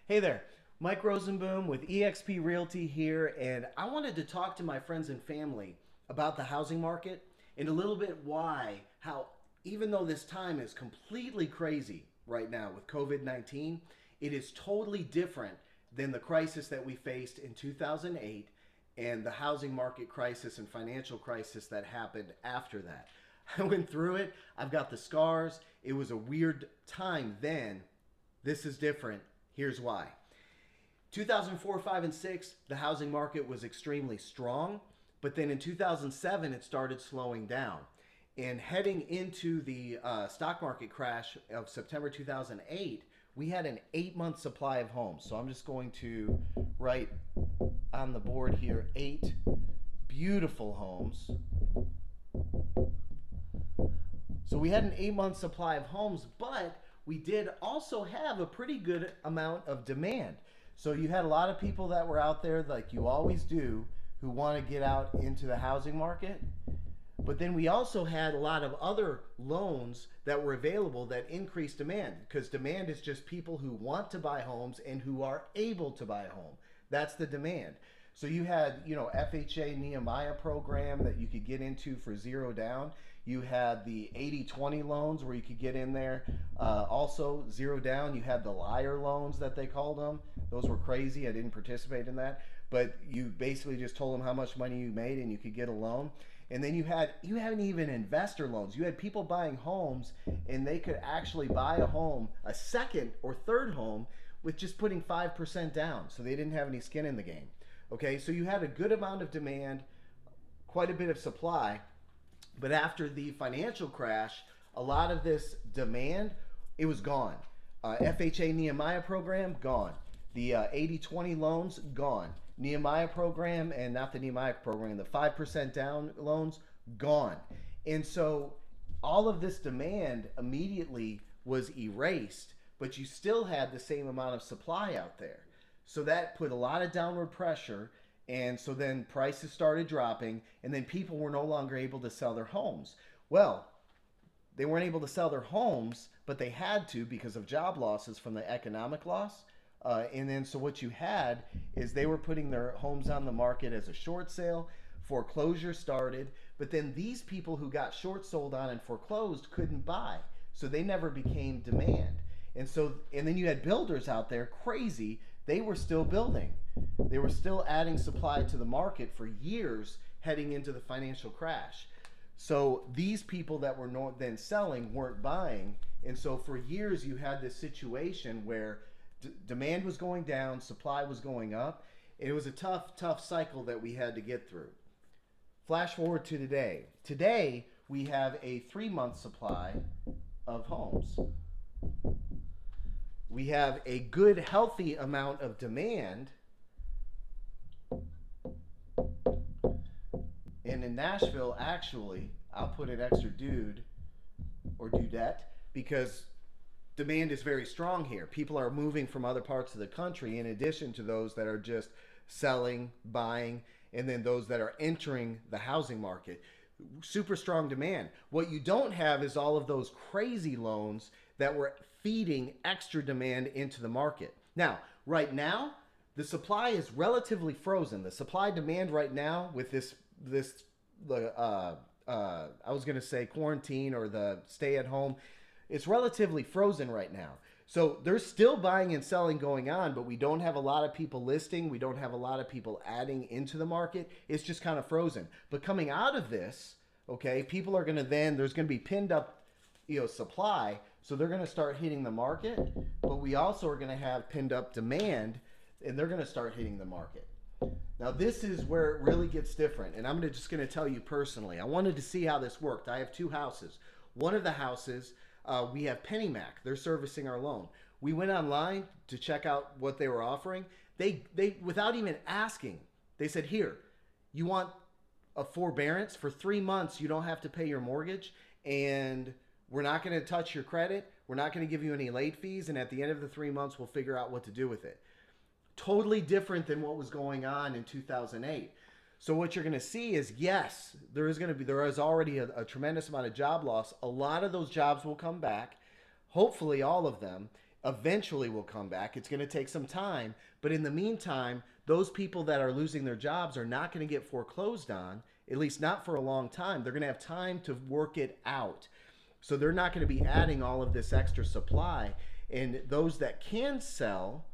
Hey there, Mike Rosenboom with eXp Realty here, and I wanted to talk to my friends and family about the housing market and a little bit how, even though this time is completely crazy right now with COVID-19, it is totally different than the crisis that we faced in 2008 and the housing market crisis and financial crisis that happened after that. I went through it, I've got the scars. It was a weird time then. This is different. Here's why. 2004, 5, and 6, the housing market was extremely strong, but then in 2007, it started slowing down. And heading into the stock market crash of September 2008, we had an 8-month supply of homes. So I'm just going to write on the board here 8 beautiful homes. So we had an 8-month supply of homes, but we did also have a pretty good amount of demand. So you had a lot of people that were out there, like you always do, who want to get out into the housing market. But then we also had a lot of other loans that were available that increased demand, because demand is just people who want to buy homes and who are able to buy a home. That's the demand. So you had, FHA Nehemiah program that you could get into for zero down. You had the 80/20 loans where you could get in there. Also, zero down. You had the liar loans that they called them. Those were crazy. I didn't participate in that. But you basically just told them how much money you made and you could get a loan. And then you had even investor loans. You had people buying homes and they could actually buy a home, a second or third home, with just putting 5% down. So they didn't have any skin in the game. Okay, so you had a good amount of demand, quite a bit of supply. But after the financial crash, a lot of this demand, it was gone. FHA Nehemiah program, gone. The 80/20 loans, gone. Nehemiah program, and not the Nehemiah program, the 5% down loans, gone. And so all of this demand immediately was erased, but you still had the same amount of supply out there. So that put a lot of downward pressure. And so then prices started dropping, and then people were no longer able to sell their homes. Well, they weren't able to sell their homes, but they had to because of job losses from the economic loss. And then so what you had is they were putting their homes on the market as a short sale. Foreclosure started, but then these people who got short sold on and foreclosed couldn't buy. So they never became demand. And then you had builders out there, crazy, they were still building. They were still adding supply to the market for years heading into the financial crash. So these people that were then selling weren't buying. And so for years you had this situation where demand was going down, supply was going up. And it was a tough cycle that we had to get through. Flash forward to today. Today we have a 3-month supply of homes. We have a good, healthy amount of demand. And in Nashville, actually, I'll put an extra dude or dudette because demand is very strong here. People are moving from other parts of the country in addition to those that are just selling, buying, and then those that are entering the housing market. Super strong demand. What you don't have is all of those crazy loans that were feeding extra demand into the market. Now, right now, the supply is relatively frozen. The supply demand right now with I was going to say quarantine or the stay at home, it's relatively frozen right now. So there's still buying and selling going on, but we don't have a lot of people listing. We don't have a lot of people adding into the market. It's just kind of frozen. But coming out of this, okay, people are going to there's going to be pinned up, supply. So they're going to start hitting the market, but we also are going to have pinned up demand, and they're going to start hitting the market. Now this is where it really gets different, and I'm just going to tell you personally. I wanted to see how this worked. I have 2 houses. One of the houses, we have PennyMac. They're servicing our loan. We went online to check out what they were offering. They without even asking, they said, here, you want a forbearance for 3 months. You don't have to pay your mortgage, and we're not going to touch your credit. We're not going to give you any late fees. And at the end of the 3 months, we'll figure out what to do with it. Totally different than what was going on in 2008. So what you're going to see is, yes, there is already a tremendous amount of job loss. A lot of those jobs will come back, hopefully all of them. eventually will come back. It's going to take some time, but in the meantime, those people that are losing their jobs are not going to get foreclosed on, at least not for a long time. They're going to have time to work it out. So they're not going to be adding all of this extra supply. And those that can sell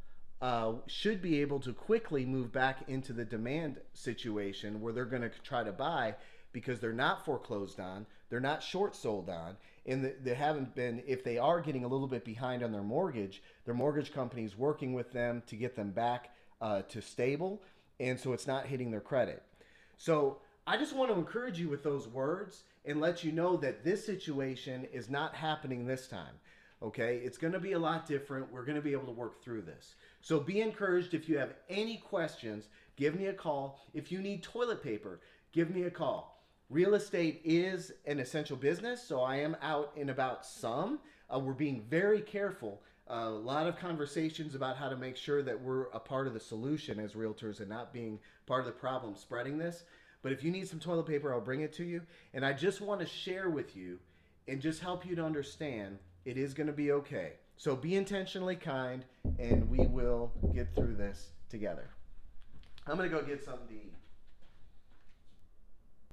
should be able to quickly move back into the demand situation where they're going to try to buy because they're not foreclosed on, they're not short sold on, and they haven't been, if they are getting a little bit behind on their mortgage company is working with them to get them back to stable, and so it's not hitting their credit. So I just want to encourage you with those words and let you know that this situation is not happening this time. Okay, it's going to be a lot different. We're going to be able to work through this. So be encouraged. If you have any questions, give me a call. If you need toilet paper, give me a call. Real estate is an essential business, so I am out and about some. We're being very careful. A lot of conversations about how to make sure that we're a part of the solution as realtors and not being part of the problem spreading this. But if you need some toilet paper, I'll bring it to you. And I just want to share with you and just help you to understand it is going to be okay. So be intentionally kind, and we will get through this together. I'm going to go get something to eat.